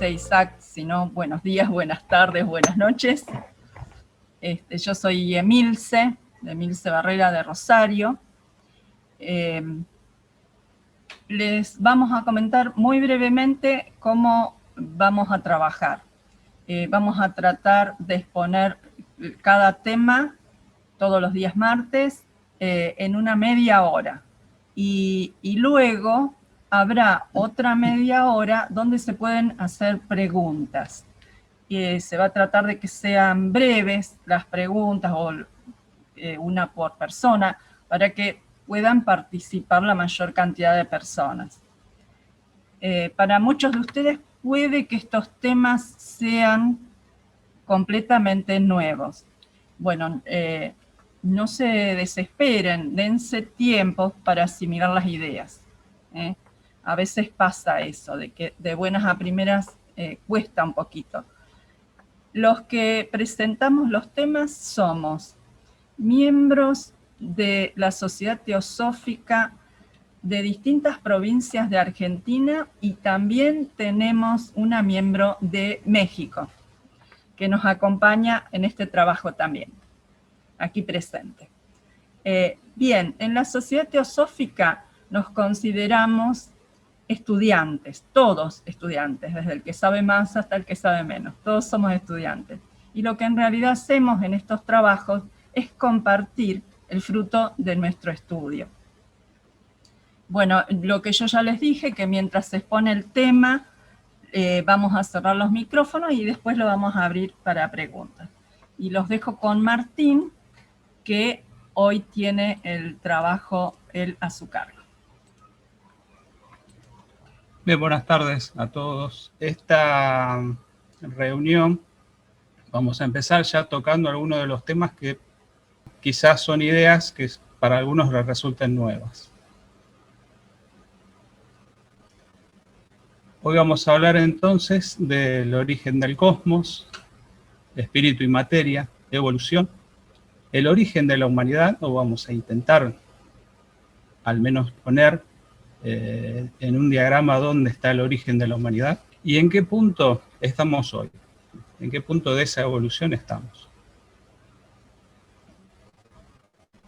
dice Isaac, si no, buenos días, buenas tardes, buenas noches. Yo soy Emilce, de Emilce Barrera de Rosario. Les vamos a comentar muy brevemente cómo vamos a trabajar. Vamos a tratar de exponer cada tema todos los días martes en una media hora. Y luego habrá otra media hora donde se pueden hacer preguntas. Se va a tratar de que sean breves las preguntas o una por persona para que puedan participar la mayor cantidad de personas. Para muchos de ustedes puede que estos temas sean completamente nuevos. Bueno, no se desesperen, dense tiempo para asimilar las ideas. A veces pasa eso, de que de buenas a primeras cuesta un poquito. Los que presentamos los temas somos miembros de la Sociedad Teosófica de distintas provincias de Argentina y también tenemos una miembro de México que nos acompaña en este trabajo también, aquí presente. Bien, en la Sociedad Teosófica nos consideramos estudiantes, todos estudiantes, desde el que sabe más hasta el que sabe menos, todos somos estudiantes. Y lo que en realidad hacemos en estos trabajos es compartir el fruto de nuestro estudio. Bueno, lo que yo ya les dije, que mientras se expone el tema, vamos a cerrar los micrófonos y después lo vamos a abrir para preguntas. Y los dejo con Martín, que hoy tiene el trabajo él a su cargo. Bien, buenas tardes a todos. Esta reunión vamos a empezar ya tocando algunos de los temas que quizás son ideas que para algunos les resulten nuevas. Hoy vamos a hablar entonces del origen del cosmos, espíritu y materia, evolución, el origen de la humanidad, o vamos a intentar al menos poner en un diagrama dónde está el origen de la humanidad y en qué punto estamos hoy, en qué punto de esa evolución estamos.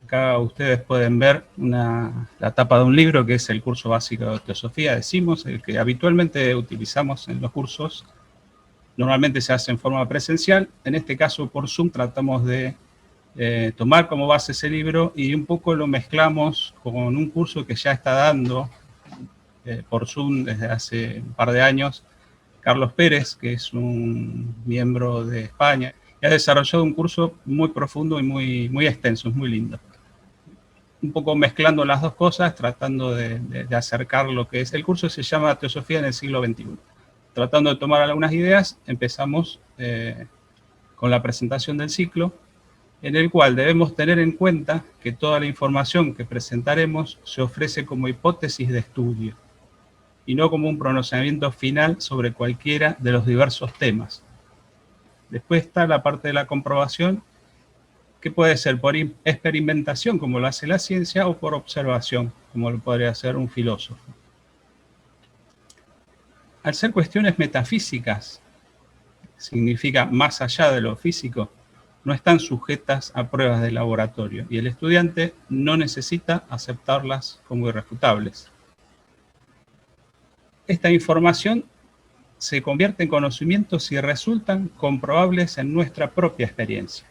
Acá ustedes pueden ver la tapa de un libro que es el curso básico de Teosofía, decimos, el que habitualmente utilizamos en los cursos. Normalmente se hace en forma presencial, en este caso por Zoom tratamos de tomar como base ese libro y un poco lo mezclamos con un curso que ya está dando por Zoom desde hace un par de años, Carlos Pérez, que es un miembro de España, y ha desarrollado un curso muy profundo y muy extenso, es muy lindo. Un poco mezclando las dos cosas, tratando de acercar lo que es. El curso se llama Teosofía en el siglo XXI. Tratando de tomar algunas ideas, empezamos con la presentación del ciclo, en el cual debemos tener en cuenta que toda la información que presentaremos se ofrece como hipótesis de estudio y no como un pronunciamiento final sobre cualquiera de los diversos temas. Después está la parte de la comprobación, que puede ser por experimentación, como lo hace la ciencia, o por observación, como lo podría hacer un filósofo. Al ser cuestiones metafísicas, significa más allá de lo físico, no están sujetas a pruebas de laboratorio y el estudiante no necesita aceptarlas como irrefutables. Esta información se convierte en conocimientos si resultan comprobables en nuestra propia experiencia.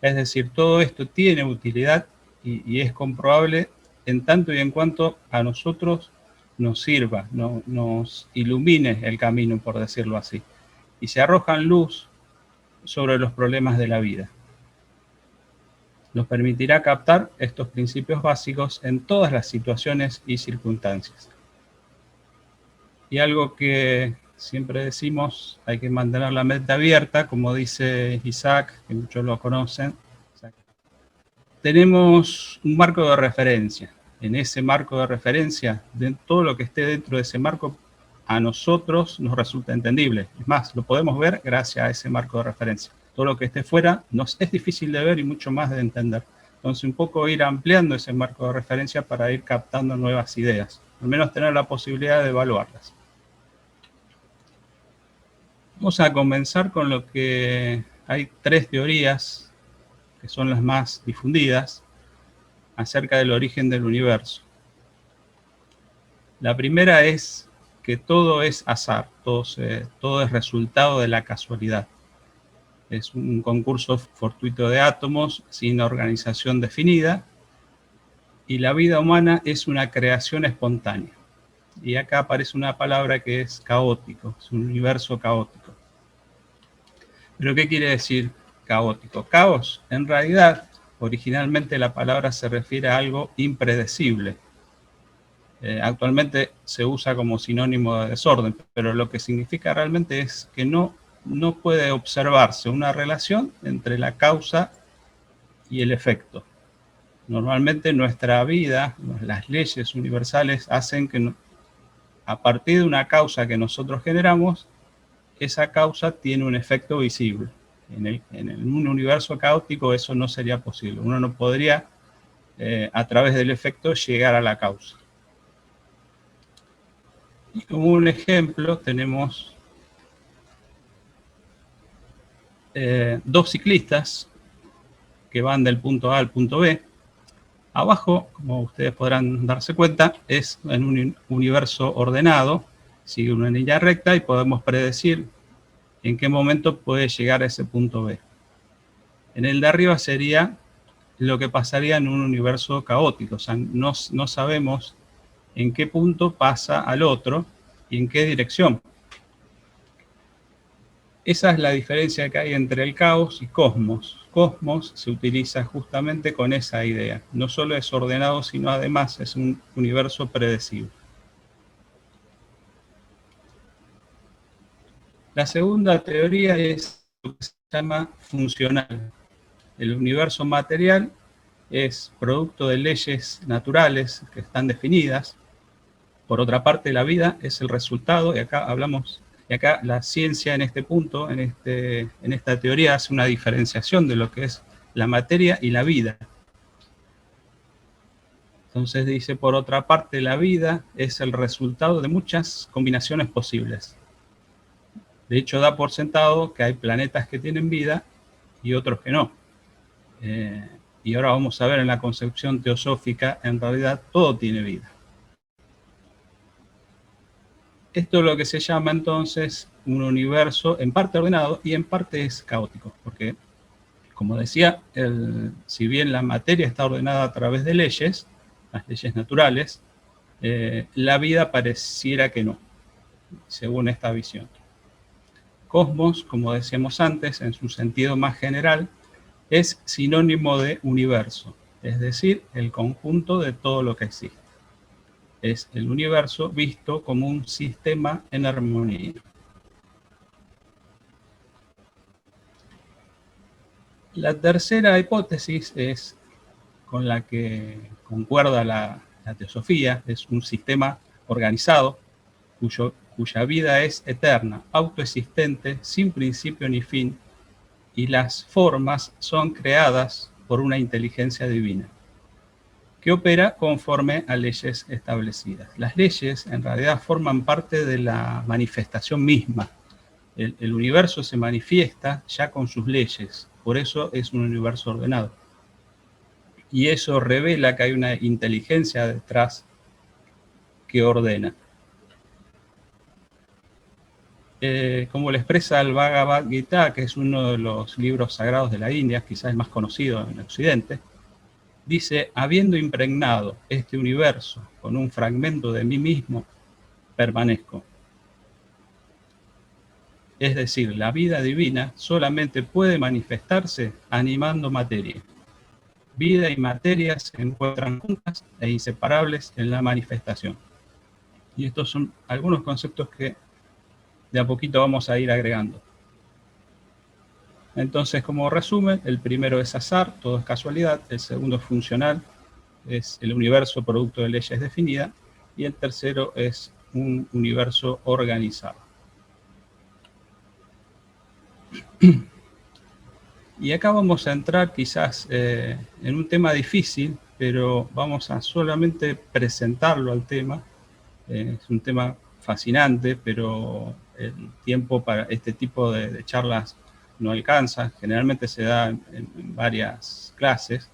Es decir, todo esto tiene utilidad y es comprobable en tanto y en cuanto a nosotros nos sirva, nos ilumine el camino, por decirlo así, y se arrojan luz sobre los problemas de la vida. Nos permitirá captar estos principios básicos en todas las situaciones y circunstancias. Y algo que siempre decimos, hay que mantener la mente abierta, como dice Isaac, que muchos lo conocen. Tenemos un marco de referencia. En ese marco de referencia, de todo lo que esté dentro de ese marco, a nosotros nos resulta entendible. Es más, lo podemos ver gracias a ese marco de referencia. Todo lo que esté fuera nos es difícil de ver y mucho más de entender. Entonces, un poco ir ampliando ese marco de referencia para ir captando nuevas ideas. Al menos tener la posibilidad de evaluarlas. Vamos a comenzar con lo que hay 3 teorías que son las más difundidas acerca del origen del universo. La primera es que todo es azar, todo es resultado de la casualidad. Es un concurso fortuito de átomos sin organización definida y la vida humana es una creación espontánea. Y acá aparece una palabra que es caótico, es un universo caótico. ¿Pero qué quiere decir caótico? Caos, en realidad, originalmente la palabra se refiere a algo impredecible. Actualmente se usa como sinónimo de desorden, pero lo que significa realmente es que no puede observarse una relación entre la causa y el efecto. Normalmente nuestra vida, las leyes universales hacen que a partir de una causa que nosotros generamos, esa causa tiene un efecto visible. En un universo caótico eso no sería posible. Uno no podría, a través del efecto, llegar a la causa. Y como un ejemplo tenemos 2 ciclistas que van del punto A al punto B. Abajo, como ustedes podrán darse cuenta, es en un universo ordenado, sigue una línea recta y podemos predecir en qué momento puede llegar a ese punto B. En el de arriba sería lo que pasaría en un universo caótico, o sea, no sabemos en qué punto pasa al otro y en qué dirección. Esa es la diferencia que hay entre el caos y cosmos. Cosmos se utiliza justamente con esa idea. No solo es ordenado, sino además es un universo predecible. La segunda teoría es lo que se llama funcional. El universo material es producto de leyes naturales que están definidas. Por otra parte, la vida es el resultado, y acá la ciencia en este punto, en esta teoría, hace una diferenciación de lo que es la materia y la vida. Entonces dice, por otra parte, la vida es el resultado de muchas combinaciones posibles. De hecho, da por sentado que hay planetas que tienen vida y otros que no. Y ahora vamos a ver en la concepción teosófica, en realidad todo tiene vida. Esto es lo que se llama entonces un universo en parte ordenado y en parte es caótico, porque, como decía, si bien la materia está ordenada a través de leyes, las leyes naturales, la vida pareciera que no, según esta visión. Cosmos, como decíamos antes, en su sentido más general, es sinónimo de universo, es decir, el conjunto de todo lo que existe. Es el universo visto como un sistema en armonía. La tercera hipótesis es con la que concuerda la teosofía, es un sistema organizado cuya vida es eterna, autoexistente, sin principio ni fin, y las formas son creadas por una inteligencia divina, que opera conforme a leyes establecidas. Las leyes en realidad forman parte de la manifestación misma. El universo se manifiesta ya con sus leyes, por eso es un universo ordenado. Y eso revela que hay una inteligencia detrás que ordena. Como lo expresa el Bhagavad Gita, que es uno de los libros sagrados de la India, quizás el más conocido en Occidente, dice, habiendo impregnado este universo con un fragmento de mí mismo, permanezco. Es decir, la vida divina solamente puede manifestarse animando materia. Vida y materia se encuentran juntas e inseparables en la manifestación. Y estos son algunos conceptos que de a poquito vamos a ir agregando. Entonces, como resumen, el primero es azar, todo es casualidad. El segundo es funcional, es el universo producto de leyes definidas. Y el tercero es un universo organizado. Y acá vamos a entrar quizás en un tema difícil, pero vamos a solamente presentarlo al tema. Es un tema fascinante, pero el tiempo para este tipo de charlas no alcanza. Generalmente se da en varias clases,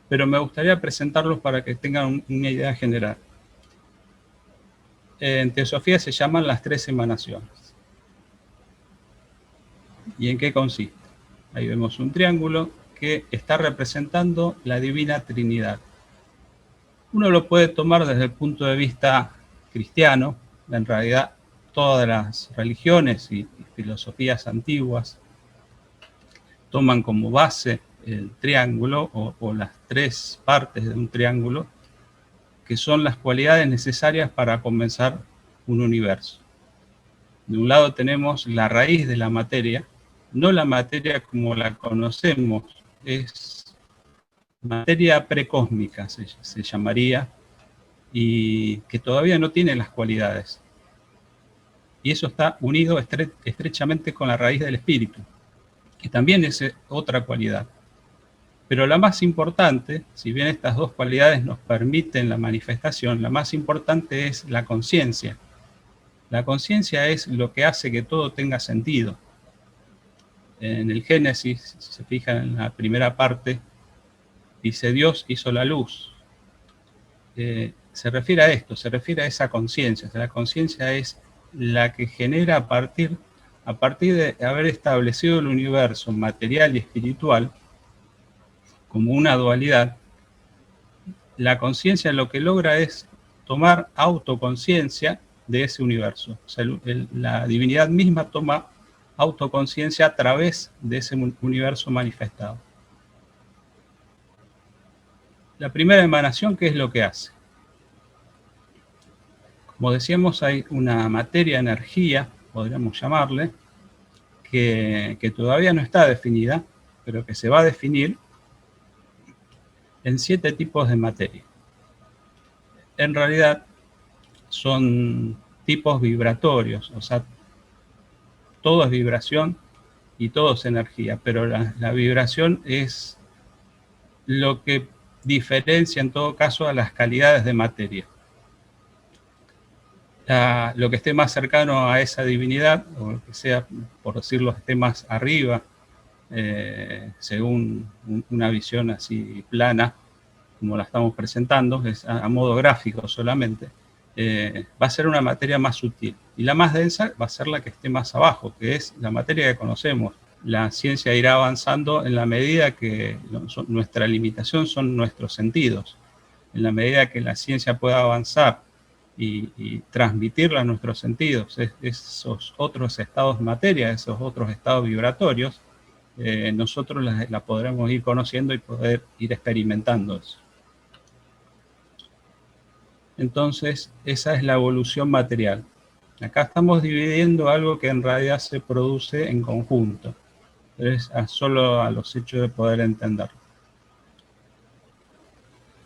pero me gustaría presentarlos para que tengan una idea general. En teosofía se llaman las 3 emanaciones. ¿Y en qué consiste? Ahí vemos un triángulo que está representando la Divina Trinidad. Uno lo puede tomar desde el punto de vista cristiano. En realidad, todas las religiones y filosofías antiguas toman como base el triángulo o las 3 partes de un triángulo, que son las cualidades necesarias para comenzar un universo. De un lado tenemos la raíz de la materia, no la materia como la conocemos, es materia precósmica, se llamaría, y que todavía no tiene las cualidades. Y eso está unido estrechamente con la raíz del espíritu, que también es otra cualidad. Pero la más importante, si bien estas 2 cualidades nos permiten la manifestación, la más importante es la conciencia. La conciencia es lo que hace que todo tenga sentido. En el Génesis, si se fijan en la primera parte, dice Dios hizo la luz. Se refiere a esto, se refiere a esa conciencia. La conciencia es la que genera a partir de haber establecido el universo material y espiritual como una dualidad. La conciencia lo que logra es tomar autoconciencia de ese universo. O sea, la divinidad misma toma autoconciencia a través de ese universo manifestado. La primera emanación, ¿qué es lo que hace? Como decíamos, hay una materia, energía, podríamos llamarle, que todavía no está definida, pero que se va a definir en 7 tipos de materia. En realidad son tipos vibratorios, o sea, todo es vibración y todo es energía, pero la vibración es lo que diferencia en todo caso a las calidades de materia. Lo que esté más cercano a esa divinidad, o lo que sea, por decirlo, esté más arriba, según una visión así plana, como la estamos presentando, es a modo gráfico solamente, va a ser una materia más sutil. Y la más densa va a ser la que esté más abajo, que es la materia que conocemos. La ciencia irá avanzando en la medida que nuestra limitación son nuestros sentidos. En la medida que la ciencia pueda avanzar y transmitirla a nuestros sentidos, esos otros estados de materia, esos otros estados vibratorios, nosotros la podremos ir conociendo y poder ir experimentando eso. Entonces, esa es la evolución material. Acá estamos dividiendo algo que en realidad se produce en conjunto. Es solo a los hechos de poder entenderlo.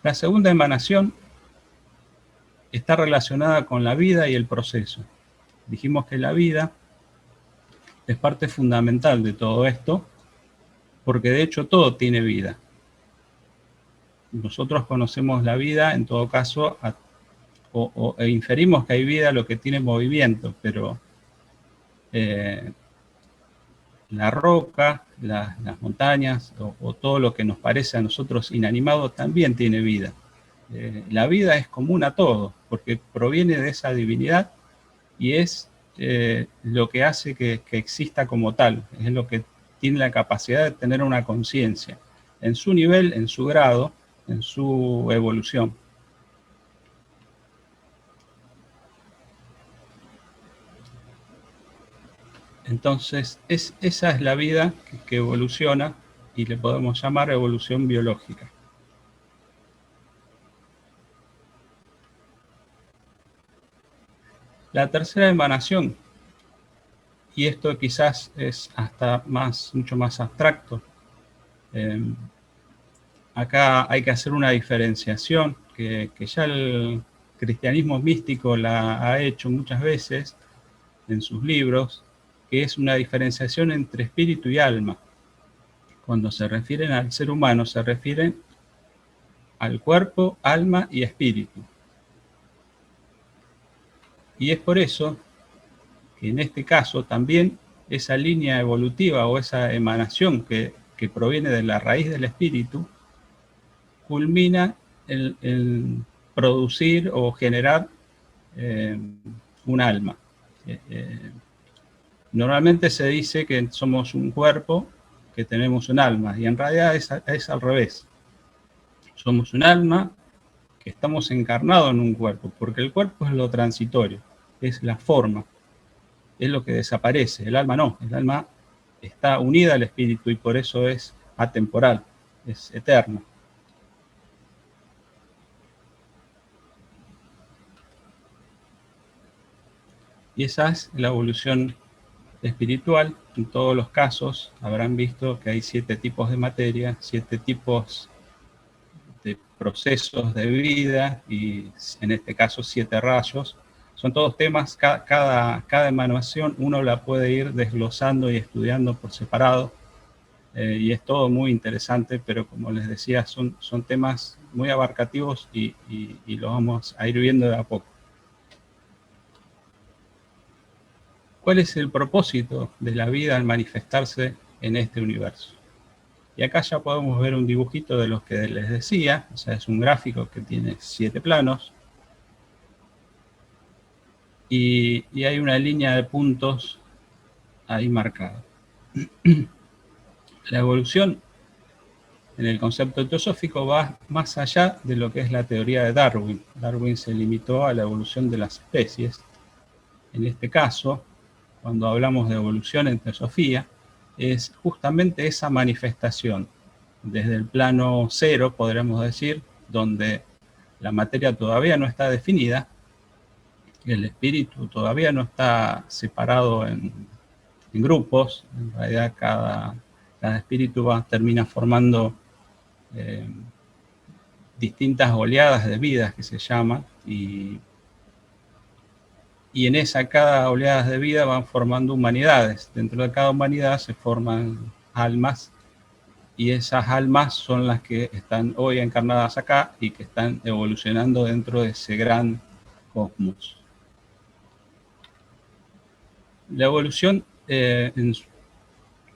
La segunda emanación está relacionada con la vida y el proceso. Dijimos que la vida es parte fundamental de todo esto, porque de hecho todo tiene vida. Nosotros conocemos la vida, en todo caso, e inferimos que hay vida lo que tiene movimiento, pero la roca, las montañas o todo lo que nos parece a nosotros inanimado también tiene vida. La vida es común a todo, porque proviene de esa divinidad y es lo que hace que exista como tal, es lo que tiene la capacidad de tener una conciencia, en su nivel, en su grado, en su evolución. Entonces, esa es la vida que evoluciona y le podemos llamar evolución biológica. La tercera emanación, y esto quizás es hasta mucho más abstracto, acá hay que hacer una diferenciación que ya el cristianismo místico la ha hecho muchas veces en sus libros, que es una diferenciación entre espíritu y alma. Cuando se refieren al ser humano, se refieren al cuerpo, alma y espíritu. Y es por eso que en este caso también esa línea evolutiva o esa emanación que proviene de la raíz del espíritu culmina en producir o generar un alma. Normalmente se dice que somos un cuerpo, que tenemos un alma, y en realidad es al revés. Somos un alma que estamos encarnados en un cuerpo, porque el cuerpo es lo transitorio, es la forma, es lo que desaparece. El alma no, el alma está unida al espíritu y por eso es atemporal, es eterno. Y esa es la evolución espiritual. En todos los casos habrán visto que hay 7 tipos de materia, 7 tipos de procesos de vida y en este caso 7 rayos. Son todos temas, cada emanación uno la puede ir desglosando y estudiando por separado y es todo muy interesante, pero como les decía, son temas muy abarcativos y lo vamos a ir viendo de a poco. ¿Cuál es el propósito de la vida al manifestarse en este universo? Y acá ya podemos ver un dibujito de los que les decía, o sea, es un gráfico que tiene 7 planos. Y hay una línea de puntos ahí marcada. La evolución en el concepto teosófico va más allá de lo que es la teoría de Darwin. Darwin se limitó a la evolución de las especies. En este caso, cuando hablamos de evolución en teosofía, es justamente esa manifestación desde el plano cero, podríamos decir, donde la materia todavía no está definida, el espíritu todavía no está separado en grupos, en realidad cada espíritu termina formando distintas oleadas de vidas que se llaman, y en cada oleada de vida van formando humanidades. Dentro de cada humanidad se forman almas, y esas almas son las que están hoy encarnadas acá y que están evolucionando dentro de ese gran cosmos. La evolución en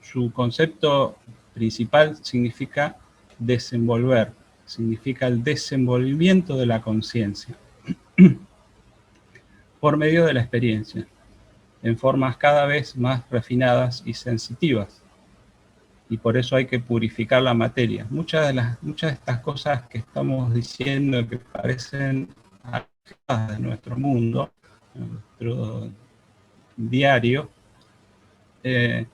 su concepto principal significa desenvolver, significa el desenvolvimiento de la conciencia por medio de la experiencia, en formas cada vez más refinadas y sensitivas. Y por eso hay que purificar la materia. Muchas de estas cosas que estamos diciendo que parecen alejadas de nuestro mundo, nuestro diario,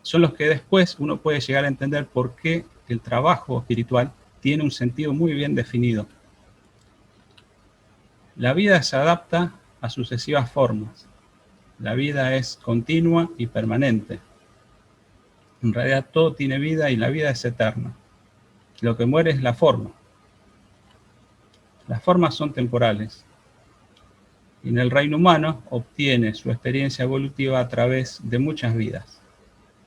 son los que después uno puede llegar a entender por qué el trabajo espiritual tiene un sentido muy bien definido. La vida se adapta a sucesivas formas. La vida es continua y permanente. En realidad todo tiene vida y la vida es eterna. Lo que muere es la forma. Las formas son temporales. Y en el reino humano obtiene su experiencia evolutiva a través de muchas vidas,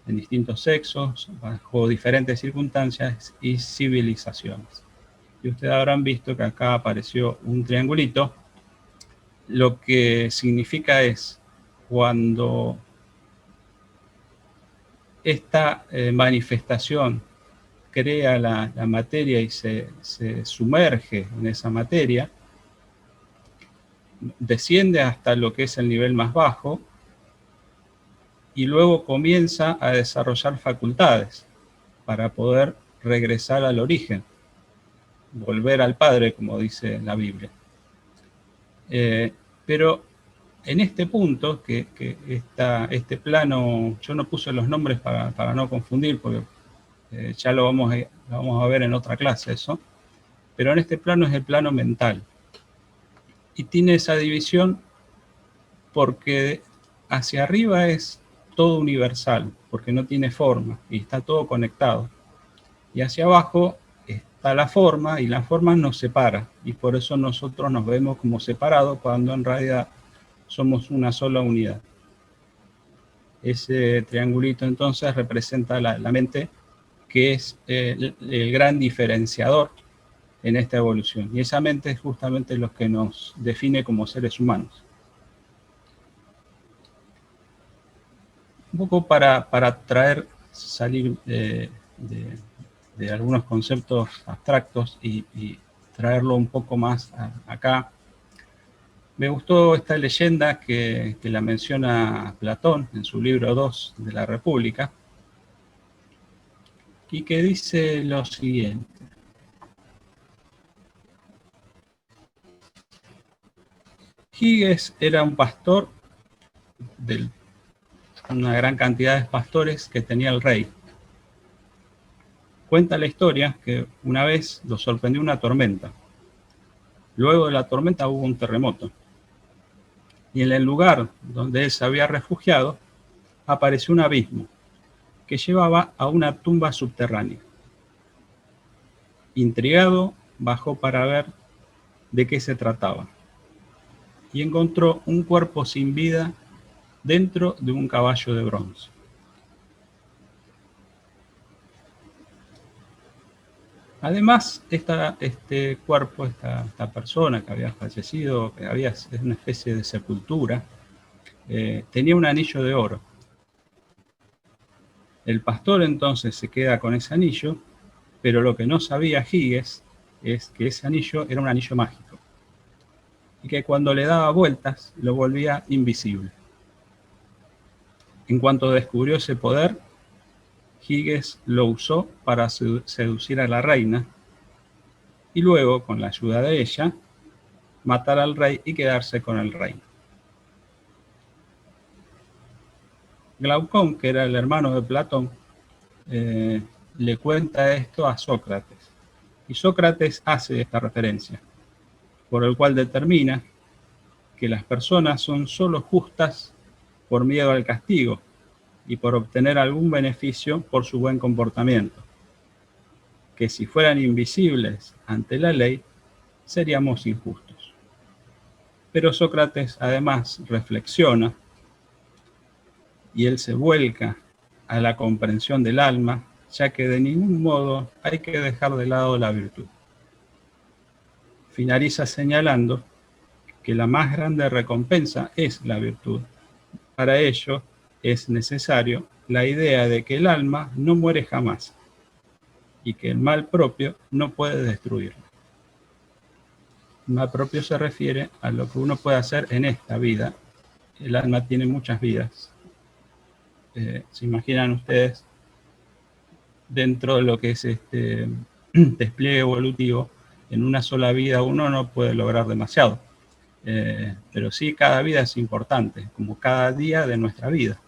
en distintos sexos, bajo diferentes circunstancias y civilizaciones. Y ustedes habrán visto que acá apareció un triangulito. Lo que significa es cuando esta manifestación crea la materia y se sumerge en esa materia, desciende hasta lo que es el nivel más bajo y luego comienza a desarrollar facultades para poder regresar al origen, volver al Padre, como dice la Biblia. Pero en este punto, que este plano, yo no puse los nombres para no confundir, porque ya lo vamos a ver en otra clase eso, pero en este plano es el plano mental. Y tiene esa división porque hacia arriba es todo universal, porque no tiene forma y está todo conectado. Y hacia abajo está la forma y la forma nos separa. Y por eso nosotros nos vemos como separados cuando en realidad somos una sola unidad. Ese triangulito entonces representa la mente, que es el gran diferenciador en esta evolución. Y esa mente es justamente lo que nos define como seres humanos. Un poco para salir de algunos conceptos abstractos y traerlo un poco más acá. Me gustó esta leyenda que la menciona Platón en su libro 2 de la República, y que dice lo siguiente. Giges era un pastor de una gran cantidad de pastores que tenía el rey. Cuenta la historia que una vez lo sorprendió una tormenta. Luego de la tormenta hubo un terremoto. Y en el lugar donde él se había refugiado, apareció un abismo que llevaba a una tumba subterránea. Intrigado, bajó para ver de qué se trataba y encontró un cuerpo sin vida dentro de un caballo de bronce. Además, este cuerpo, esta persona que había fallecido, que había es una especie de sepultura, tenía un anillo de oro. El pastor entonces se queda con ese anillo, pero lo que no sabía Giges es que ese anillo era un anillo mágico y que cuando le daba vueltas lo volvía invisible. En cuanto descubrió ese poder, Giges lo usó para seducir a la reina y luego, con la ayuda de ella, matar al rey y quedarse con el reino. Glaucón, que era el hermano de Platón, le cuenta esto a Sócrates. Y Sócrates hace esta referencia, por el cual determina que las personas son solo justas por miedo al castigo y por obtener algún beneficio por su buen comportamiento. Que si fueran invisibles ante la ley, seríamos injustos. Pero Sócrates además reflexiona y él se vuelca a la comprensión del alma, ya que de ningún modo hay que dejar de lado la virtud. Finaliza señalando que la más grande recompensa es la virtud. Para ello es necesario la idea de que el alma no muere jamás y que el mal propio no puede destruirlo. El mal propio se refiere a lo que uno puede hacer en esta vida. El alma tiene muchas vidas. ¿Se imaginan ustedes dentro de lo que es este despliegue evolutivo? En una sola vida uno no puede lograr demasiado, pero sí cada vida es importante, como cada día de nuestra vida.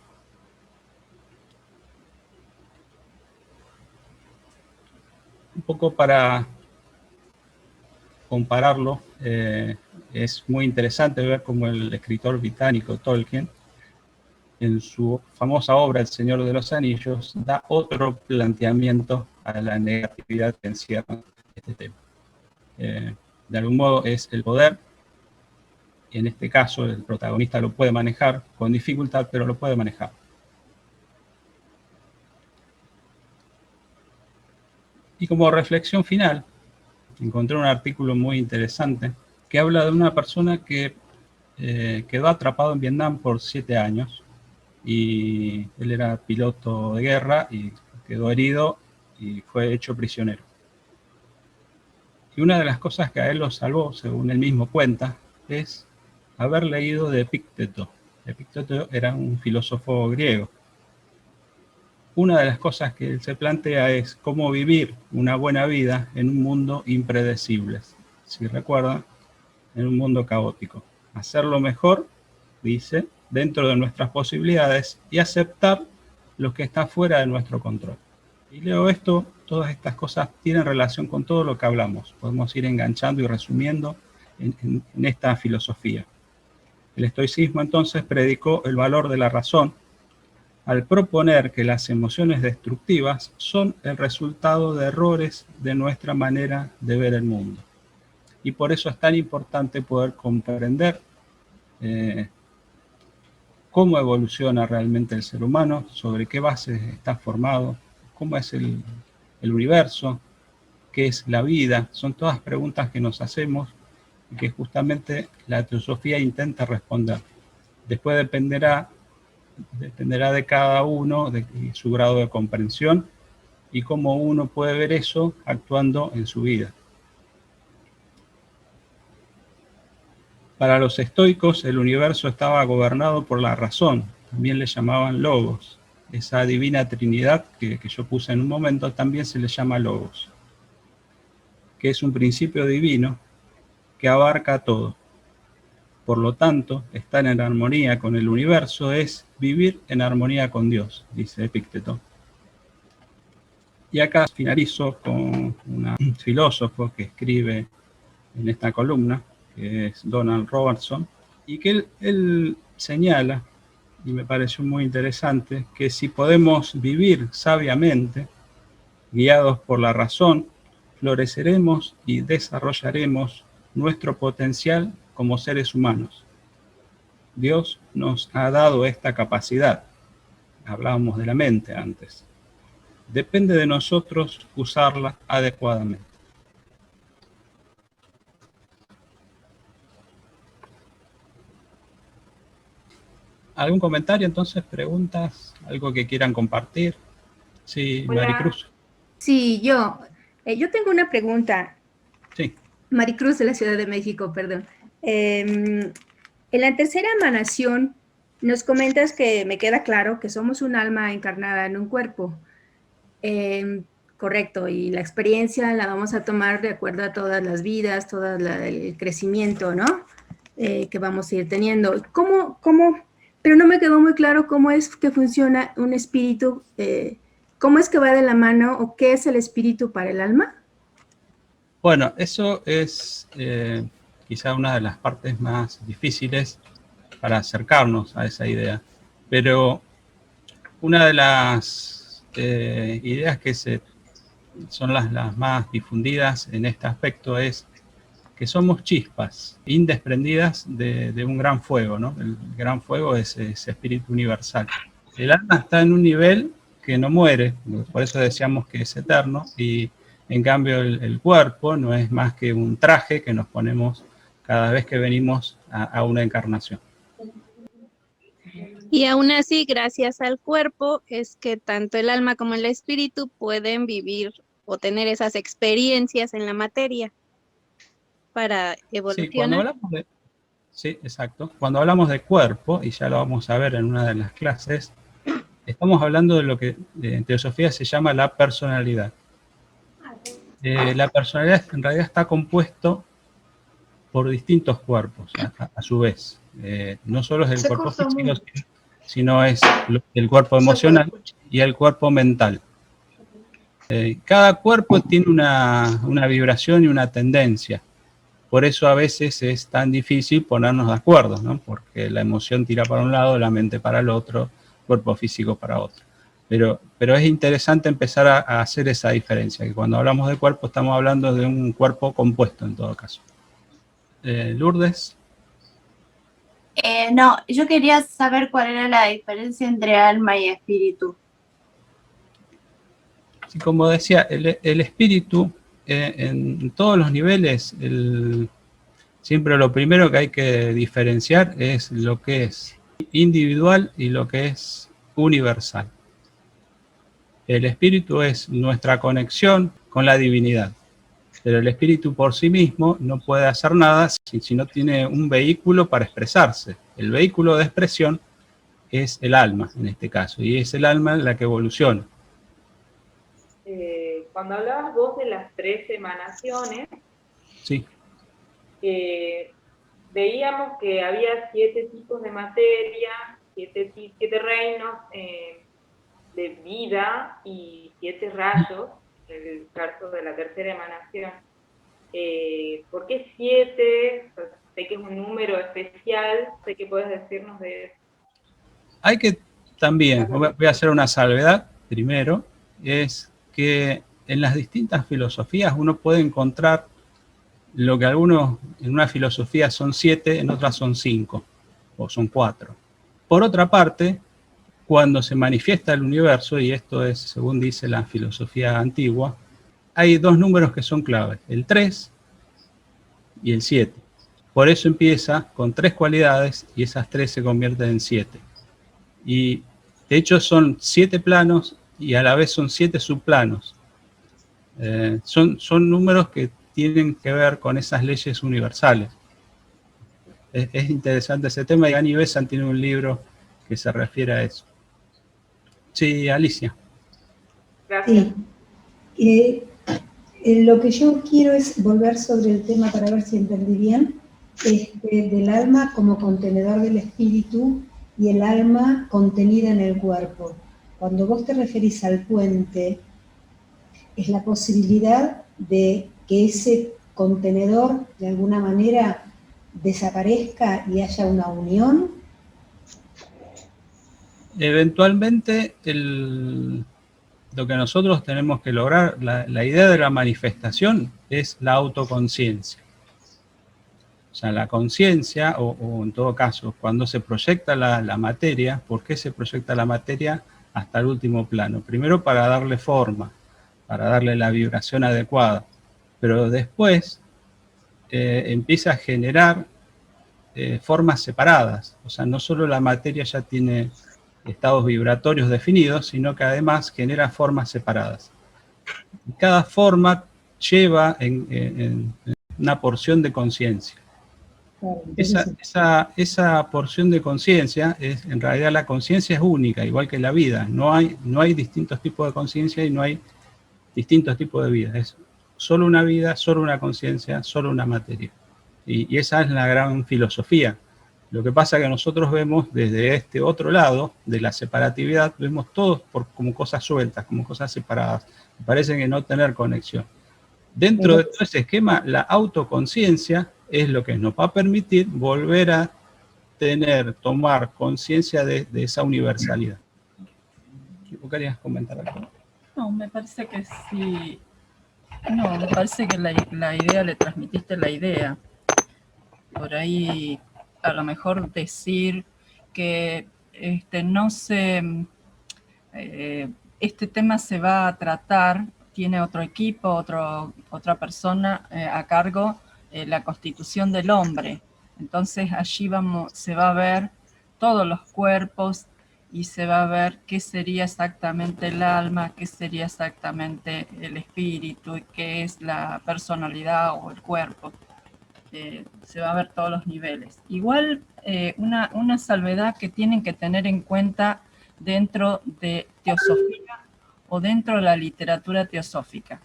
Un poco para compararlo, es muy interesante ver cómo el escritor británico Tolkien, en su famosa obra El Señor de los Anillos, da otro planteamiento a la negatividad que encierra este tema. De algún modo es el poder, y en este caso el protagonista lo puede manejar con dificultad, pero lo puede manejar. Y como reflexión final, encontré un artículo muy interesante que habla de una persona que quedó atrapado en Vietnam por 7 años, y él era piloto de guerra y quedó herido y fue hecho prisionero. Y una de las cosas que a él lo salvó, según él mismo cuenta, es haber leído de Epicteto. Epicteto era un filósofo griego. Una de las cosas que él se plantea es cómo vivir una buena vida en un mundo impredecible. Si recuerdan, en un mundo caótico. Hacerlo mejor, dice, dentro de nuestras posibilidades y aceptar lo que está fuera de nuestro control. Y leo esto, todas estas cosas tienen relación con todo lo que hablamos. Podemos ir enganchando y resumiendo en esta filosofía. El estoicismo entonces predicó el valor de la razón al proponer que las emociones destructivas son el resultado de errores de nuestra manera de ver el mundo. Y por eso es tan importante poder comprender cómo evoluciona realmente el ser humano, sobre qué bases está formado, cómo es el universo, qué es la vida. Son todas preguntas que nos hacemos que justamente la teosofía intenta responder. Después dependerá dependerá de cada uno, de su grado de comprensión y cómo uno puede ver eso actuando en su vida. Para los estoicos, el universo estaba gobernado por la razón, también le llamaban logos. Esa divina trinidad que yo puse en un momento también se le llama logos, que es un principio divino que abarca todo. Por lo tanto, estar en armonía con el universo es vivir en armonía con Dios, dice Epicteto. Y acá finalizo con un filósofo que escribe en esta columna, que es Donald Robertson, y que él señala, y me pareció muy interesante, que si podemos vivir sabiamente, guiados por la razón, floreceremos y desarrollaremos nuestro potencial como seres humanos. Dios nos ha dado esta capacidad. Hablábamos de la mente antes. Depende de nosotros usarla adecuadamente. ¿Algún comentario entonces? ¿Preguntas? ¿Algo que quieran compartir? Sí, Hola. Maricruz. Sí, yo tengo una pregunta. Sí. Maricruz de la Ciudad de México, perdón. En la tercera emanación nos comentas que me queda claro que somos un alma encarnada en un cuerpo. Correcto, y la experiencia la vamos a tomar de acuerdo a todas las vidas, todo el crecimiento, ¿no? Que vamos a ir teniendo. Pero no me quedó muy claro cómo es que funciona un espíritu, cómo es que va de la mano o qué es el espíritu para el alma. Bueno, eso es quizá una de las partes más difíciles para acercarnos a esa idea. Pero una de las ideas que son las más difundidas en este aspecto es que somos chispas indesprendidas de un gran fuego, ¿no? El gran fuego es ese espíritu universal. El alma está en un nivel que no muere, por eso decíamos que es eterno, y en cambio el cuerpo no es más que un traje que nos ponemos cada vez que venimos a una encarnación. Y aún así, gracias al cuerpo, es que tanto el alma como el espíritu pueden vivir o tener esas experiencias en la materia para evolucionar. Sí, exacto. Cuando hablamos de cuerpo, y ya lo vamos a ver en una de las clases, estamos hablando de lo que en teosofía se llama la personalidad. La personalidad en realidad está compuesto por distintos cuerpos, a su vez. No solo es el cuerpo físico, sino es el cuerpo emocional y el cuerpo mental. Cada cuerpo tiene una vibración y una tendencia. Por eso a veces es tan difícil ponernos de acuerdo, ¿no? Porque la emoción tira para un lado, la mente para el otro, el cuerpo físico para otro. Pero es interesante empezar a hacer esa diferencia, que cuando hablamos de cuerpo estamos hablando de un cuerpo compuesto en todo caso. Lourdes. No, yo quería saber cuál era la diferencia entre alma y espíritu. Sí, como decía, el espíritu en todos los niveles, siempre lo primero que hay que diferenciar es lo que es individual y lo que es universal. El espíritu es nuestra conexión con la divinidad, pero el espíritu por sí mismo no puede hacer nada si no tiene un vehículo para expresarse. El vehículo de expresión es el alma, en este caso, y es el alma la que evoluciona. Cuando hablabas vos de las 3 emanaciones, sí. Veíamos que había 7 tipos de materia, 7 reinos de vida y 7 rayos, en el caso de la tercera emanación. ¿Por qué 7? Sé que es un número especial, sé que puedes decirnos de eso. Hay que también, voy a hacer una salvedad primero, es que en las distintas filosofías uno puede encontrar lo que algunos en una filosofía son 7, en otras son 5 o son 4. Por otra parte, cuando se manifiesta el universo, y esto es según dice la filosofía antigua, hay 2 números que son claves, el 3 y el 7. Por eso empieza con 3 cualidades y esas 3 se convierten en 7. Y de hecho son 7 planos y a la vez son 7 subplanos. Son números que tienen que ver con esas leyes universales. Es interesante ese tema, y Annie Besant tiene un libro que se refiere a eso. Sí, Alicia. Gracias. Sí. Lo que yo quiero es volver sobre el tema para ver si entendí bien, del alma como contenedor del espíritu y el alma contenida en el cuerpo. Cuando vos te referís al puente, es la posibilidad de que ese contenedor de alguna manera desaparezca y haya una unión. Eventualmente, lo que nosotros tenemos que lograr, la idea de la manifestación es la autoconciencia. O sea, la conciencia, o en todo caso, cuando se proyecta la materia, ¿por qué se proyecta la materia hasta el último plano? Primero para darle forma, para darle la vibración adecuada, pero después empieza a generar formas separadas. O sea, no solo la materia ya tiene estados vibratorios definidos, sino que además genera formas separadas. Y cada forma lleva en una porción de conciencia. Esa porción de conciencia, en realidad la conciencia es única, igual que la vida. No hay distintos tipos de conciencia y no hay distintos tipos de vida. Es solo una vida, solo una conciencia, solo una materia. Y esa es la gran filosofía. Lo que pasa es que nosotros vemos desde este otro lado de la separatividad, vemos todo como cosas sueltas, como cosas separadas. Parecen que no tener conexión. Dentro de todo ese esquema, la autoconciencia es lo que nos va a permitir volver a tomar conciencia de esa universalidad. ¿Vos querías comentar algo? No, me parece que sí. No, me parece que la idea, le transmitiste la idea. Por ahí, a lo mejor decir que este tema se va a tratar, tiene otro equipo, otra persona a cargo, la constitución del hombre. Entonces allí se va a ver todos los cuerpos y se va a ver qué sería exactamente el alma, qué sería exactamente el espíritu, y qué es la personalidad o el cuerpo. Se va a ver todos los niveles. Igual una salvedad que tienen que tener en cuenta dentro de teosofía o dentro de la literatura teosófica.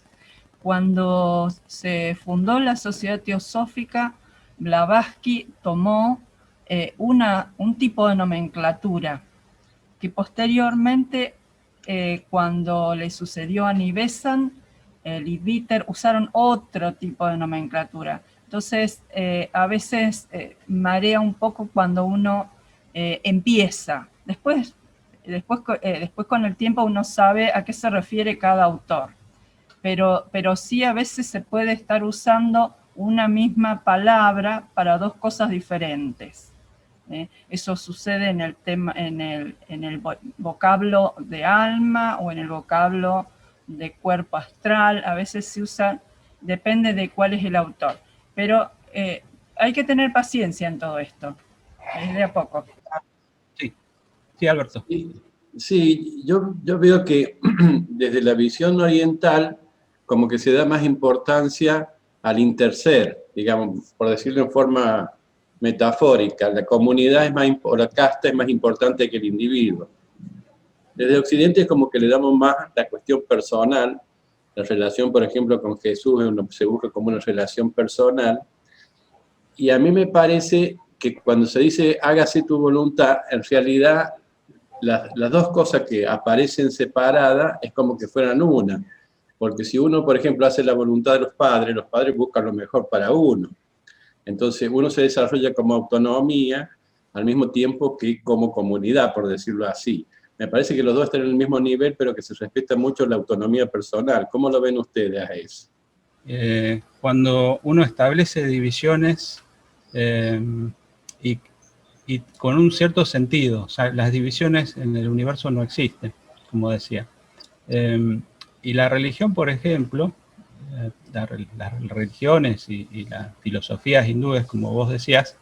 Cuando se fundó la Sociedad Teosófica, Blavatsky tomó un tipo de nomenclatura que posteriormente, cuando le sucedió a Annie Besant, Leadbeater usaron otro tipo de nomenclatura. Entonces, a veces marea un poco cuando uno empieza. Después con el tiempo uno sabe a qué se refiere cada autor. Pero sí a veces se puede estar usando una misma palabra para dos cosas diferentes. Eso sucede en el vocablo de alma o en el vocablo de cuerpo astral. A veces se usa, depende de cuál es el autor. Pero hay que tener paciencia en todo esto, de a poco. Sí, Alberto. Sí, yo veo que desde la visión oriental como que se da más importancia al interser, digamos, por decirlo en forma metafórica. La comunidad o la casta es más importante que el individuo. Desde Occidente es como que le damos más la cuestión personal. La relación, por ejemplo, con Jesús se busca como una relación personal. Y a mí me parece que cuando se dice hágase tu voluntad, en realidad las dos cosas que aparecen separadas es como que fueran una. Porque si uno, por ejemplo, hace la voluntad de los padres buscan lo mejor para uno. Entonces uno se desarrolla como autonomía al mismo tiempo que como comunidad, por decirlo así. Me parece que los dos están en el mismo nivel, pero que se respeta mucho la autonomía personal. ¿Cómo lo ven ustedes a eso? Cuando uno establece divisiones y con un cierto sentido, o sea, las divisiones en el universo no existen, como decía. Y la religión, por ejemplo, las religiones y las filosofías hindúes, como vos decías,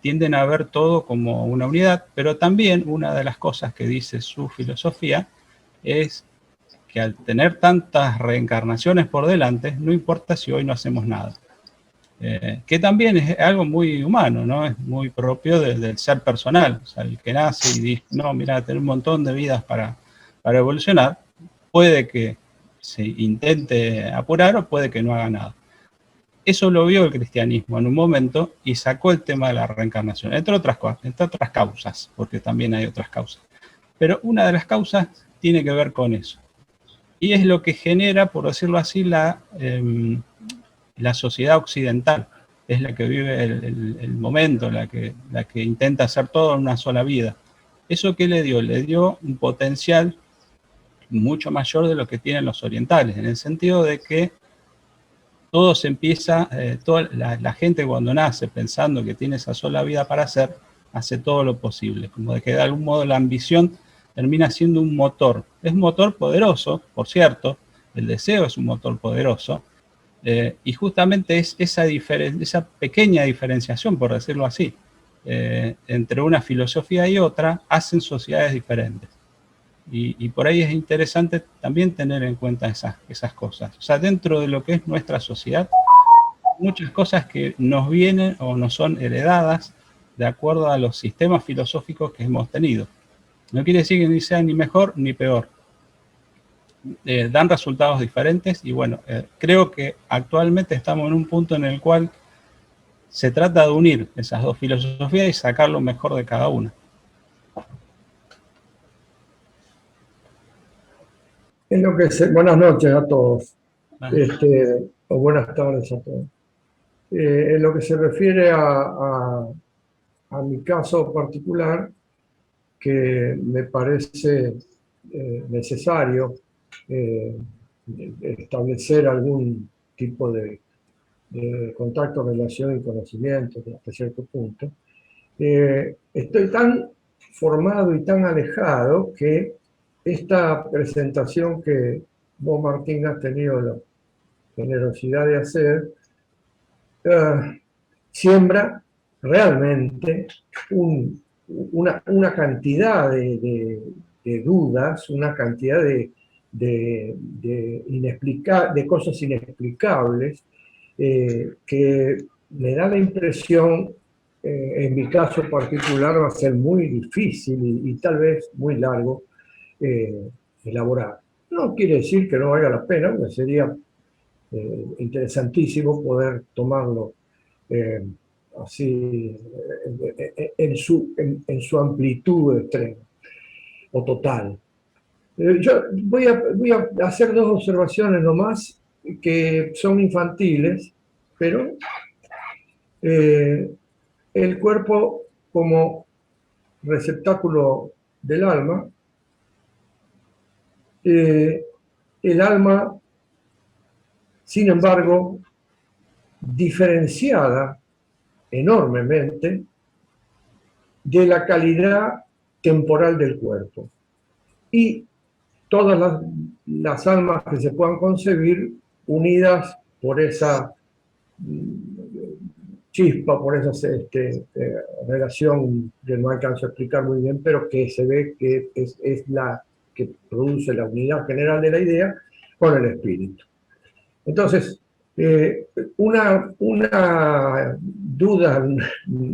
tienden a ver todo como una unidad, pero también una de las cosas que dice su filosofía es que al tener tantas reencarnaciones por delante, no importa si hoy no hacemos nada. Que también es algo muy humano, ¿no? Es muy propio del ser personal. O sea, el que nace y dice, no, mira, tener un montón de vidas para evolucionar, puede que se intente apurar o puede que no haga nada. Eso lo vio el cristianismo en un momento y sacó el tema de la reencarnación, entre otras causas, porque también hay otras causas. Pero una de las causas tiene que ver con eso. Y es lo que genera, por decirlo así, la sociedad occidental. Es la que vive el momento, la que intenta hacer todo en una sola vida. ¿Eso qué le dio? Le dio un potencial mucho mayor de lo que tienen los orientales, en el sentido de que todo se empieza, toda la gente cuando nace pensando que tiene esa sola vida para hacer, hace todo lo posible, como de que de algún modo la ambición termina siendo un motor. Es un motor poderoso, por cierto, el deseo es un motor poderoso, y justamente es esa pequeña diferenciación, por decirlo así, entre una filosofía y otra, hacen sociedades diferentes. Y por ahí es interesante también tener en cuenta esas cosas. O sea, dentro de lo que es nuestra sociedad, muchas cosas que nos vienen o nos son heredadas de acuerdo a los sistemas filosóficos que hemos tenido. No quiere decir que ni sea ni mejor ni peor. Dan resultados diferentes y bueno, creo que actualmente estamos en un punto en el cual se trata de unir esas dos filosofías y sacar lo mejor de cada una. En lo que buenas noches a todos, o buenas tardes a todos. En lo que se refiere a mi caso particular, que me parece necesario establecer algún tipo de contacto, relación y conocimiento hasta cierto punto, estoy tan formado y tan alejado que esta presentación que vos, Martín, has tenido la generosidad de hacer, siembra realmente una cantidad de dudas, una cantidad de cosas inexplicables, que me da la impresión, en mi caso particular, va a ser muy difícil y tal vez muy largo elaborar. No quiere decir que no valga la pena, porque sería interesantísimo poder tomarlo así en su amplitud extrema o total. Yo voy a hacer dos observaciones nomás que son infantiles, pero el cuerpo como receptáculo del alma, el alma, sin embargo, diferenciada enormemente de la calidad temporal del cuerpo. Y todas las almas que se puedan concebir unidas por esa chispa, por esa relación que no alcanzo a explicar muy bien, pero que se ve que es la que produce la unidad general de la idea con el espíritu. Entonces, una duda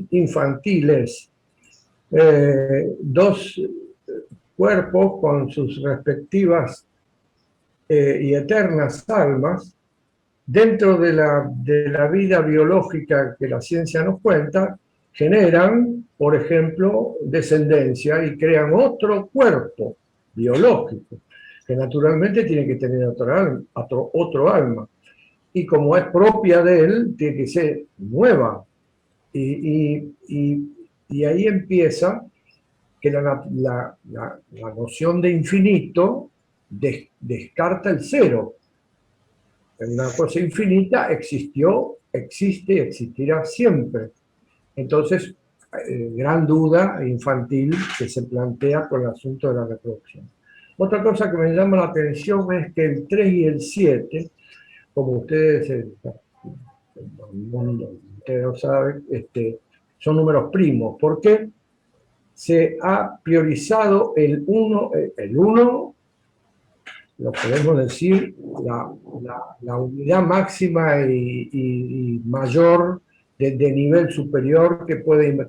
infantil es dos cuerpos con sus respectivas y eternas almas, dentro de la vida biológica que la ciencia nos cuenta, generan, por ejemplo, descendencia y crean otro cuerpo biológico, que naturalmente tiene que tener otro alma. Y como es propia de él, tiene que ser nueva. Y ahí empieza que la noción de infinito descarta el cero. Una cosa infinita existió, existe y existirá siempre. Entonces, gran duda infantil que se plantea con el asunto de la reproducción. Otra cosa que me llama la atención es que el 3 y el 7, como ustedes, el mundo entero sabe, son números primos. ¿Por qué? Se ha priorizado el 1, lo podemos decir, la unidad máxima y mayor de nivel superior que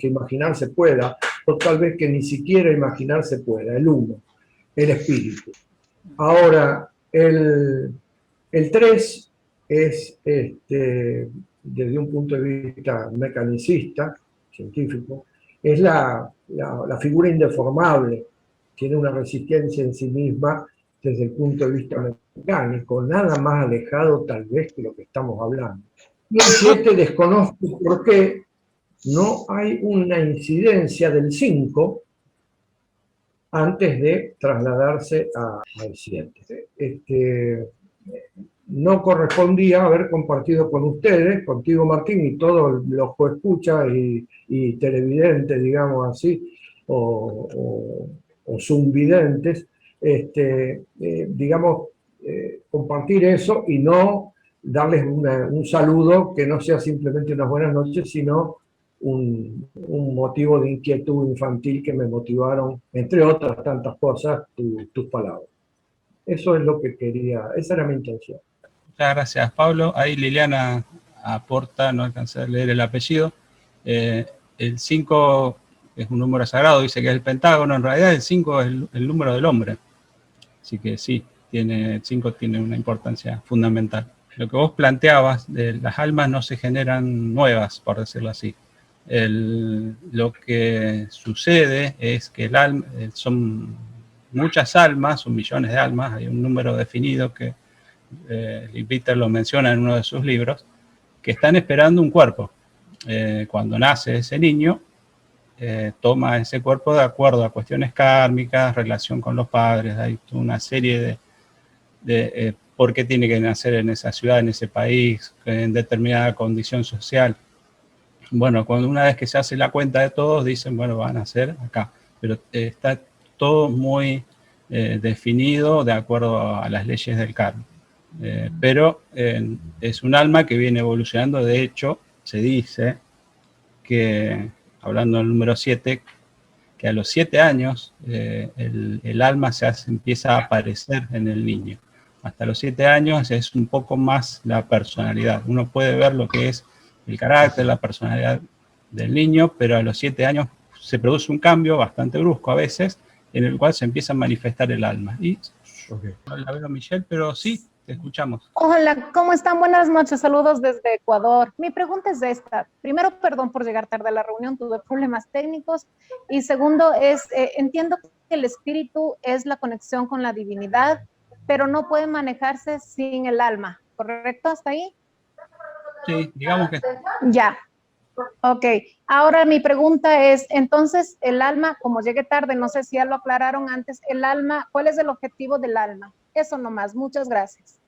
imaginarse pueda, o tal vez que ni siquiera imaginarse pueda, el 1, el espíritu. Ahora, el 3 es, desde un punto de vista mecanicista, científico, es la figura indeformable, tiene una resistencia en sí misma desde el punto de vista mecánico, nada más alejado tal vez que lo que estamos hablando. Y el 7 desconozco por qué no hay una incidencia del 5 antes de trasladarse al 7. No correspondía haber compartido con ustedes, contigo Martín y todos los coescuchas y televidentes, digamos así, o zoomvidentes, compartir eso y no darles un saludo que no sea simplemente unas buenas noches, sino un motivo de inquietud infantil que me motivaron, entre otras tantas cosas, tus palabras. Eso es lo que quería, esa era mi intención. Muchas gracias, Pablo. Ahí Liliana aporta, no alcancé a leer el apellido. El 5 es un número sagrado, dice que es el pentágono. En realidad el 5 es el número del hombre. Así que sí, el 5 tiene una importancia fundamental. Lo que vos planteabas, las almas no se generan nuevas, por decirlo así. Lo que sucede es que son muchas almas, son millones de almas, hay un número definido que Peter lo menciona en uno de sus libros, que están esperando un cuerpo. Cuando nace ese niño, toma ese cuerpo de acuerdo a cuestiones kármicas, relación con los padres, hay toda una serie de por qué tiene que nacer en esa ciudad, en ese país, en determinada condición social. Bueno, una vez que se hace la cuenta de todos, dicen, bueno, van a nacer acá. Pero está todo muy definido de acuerdo a las leyes del karma. Pero es un alma que viene evolucionando. De hecho, se dice que, hablando del número 7, que a los 7 años el alma empieza a aparecer en el niño. Hasta los 7 años es un poco más la personalidad. Uno puede ver lo que es el carácter, la personalidad del niño, pero a los 7 años se produce un cambio bastante brusco a veces, en el cual se empieza a manifestar el alma. Y no la veo, Michelle, pero sí, te escuchamos. Hola, ¿cómo están? Buenas noches, saludos desde Ecuador. Mi pregunta es esta. Primero, perdón por llegar tarde a la reunión, tuve problemas técnicos. Y segundo es, entiendo que el espíritu es la conexión con la divinidad, pero no puede manejarse sin el alma, ¿correcto? ¿Hasta ahí? Sí, digamos que... Ya. Ok, ahora mi pregunta es, entonces el alma, como llegué tarde, no sé si ya lo aclararon antes, el alma, ¿cuál es el objetivo del alma? Eso nomás, muchas gracias.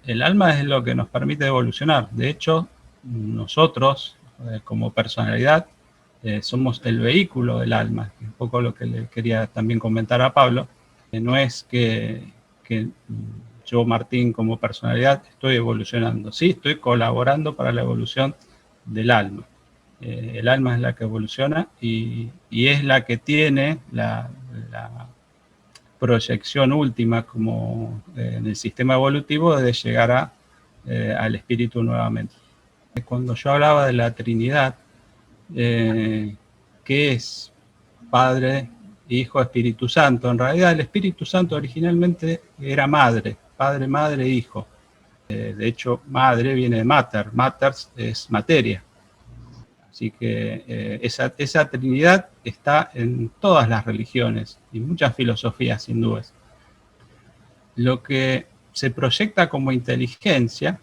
El alma es lo que nos permite evolucionar. De hecho, nosotros, como personalidad, somos el vehículo del alma. Un poco lo que le quería también comentar a Pablo. No es que yo, Martín, como personalidad, estoy evolucionando. Sí, estoy colaborando para la evolución del alma. El alma es la que evoluciona y es la que tiene la proyección última como en el sistema evolutivo de llegar al espíritu nuevamente. Cuando yo hablaba de la Trinidad, que es Padre, Hijo, Espíritu Santo, en realidad el Espíritu Santo originalmente era madre, Padre, Madre, Hijo. De hecho, madre viene de mater, mater es materia. Así que esa Trinidad está en todas las religiones y muchas filosofías hindúes. Lo que se proyecta como inteligencia,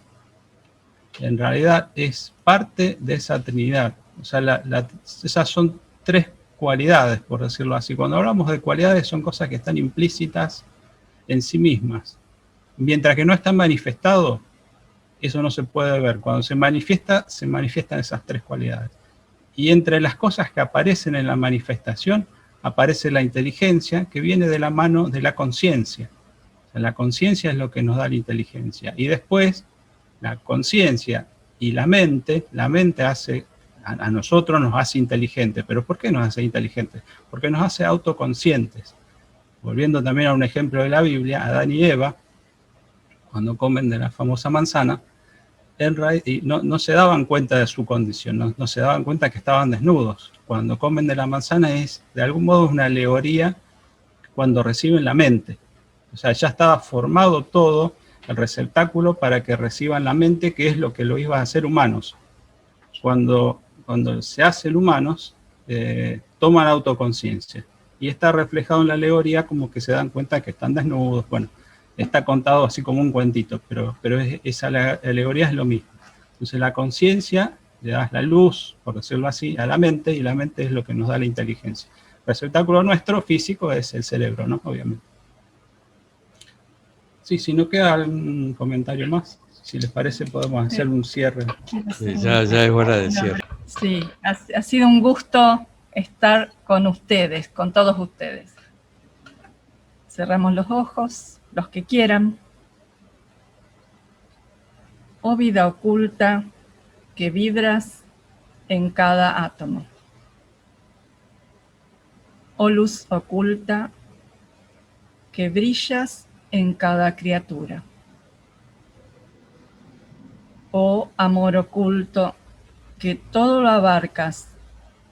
en realidad es parte de esa Trinidad. O sea, esas son 3 cualidades, por decirlo así. Cuando hablamos de cualidades son cosas que están implícitas en sí mismas. Mientras que no están manifestados, eso no se puede ver. Cuando se manifiestan esas 3 cualidades. Y entre las cosas que aparecen en la manifestación, aparece la inteligencia que viene de la mano de la conciencia. O sea, la conciencia es lo que nos da la inteligencia. Y después, la conciencia y la mente hace a nosotros nos hace inteligentes. ¿Pero por qué nos hace inteligentes? Porque nos hace autoconscientes. Volviendo también a un ejemplo de la Biblia, Adán y Eva, cuando comen de la famosa manzana, no se daban cuenta de su condición, no se daban cuenta que estaban desnudos. Cuando comen de la manzana es, de algún modo, una alegoría cuando reciben la mente. O sea, ya estaba formado todo el receptáculo para que reciban la mente, que es lo que lo iba a hacer humanos. Cuando se hacen humanos, toman autoconciencia. Y está reflejado en la alegoría como que se dan cuenta que están desnudos. Bueno, está contado así como un cuentito, pero esa alegoría es lo mismo. Entonces la conciencia, le das la luz, por decirlo así, a la mente, y la mente es lo que nos da la inteligencia. El receptáculo nuestro físico es el cerebro, ¿no? Obviamente. Sí, si no queda algún comentario más, si les parece podemos hacer un cierre. Sí, ya es hora de cierre. Sí, ha sido un gusto estar con ustedes, con todos ustedes. Cerramos los ojos, los que quieran. Oh vida oculta que vibras en cada átomo. Oh luz oculta que brillas en cada criatura. Oh amor oculto que todo lo abarcas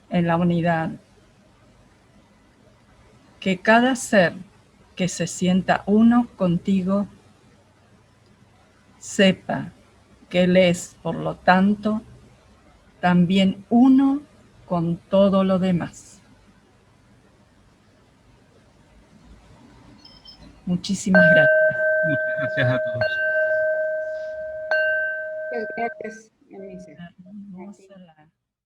en la unidad. Que cada ser que se sienta uno contigo sepa que Él es, por lo tanto, también uno con todo lo demás. Muchísimas gracias. Muchas gracias a todos. Muchas gracias, Elisa. Hermosa la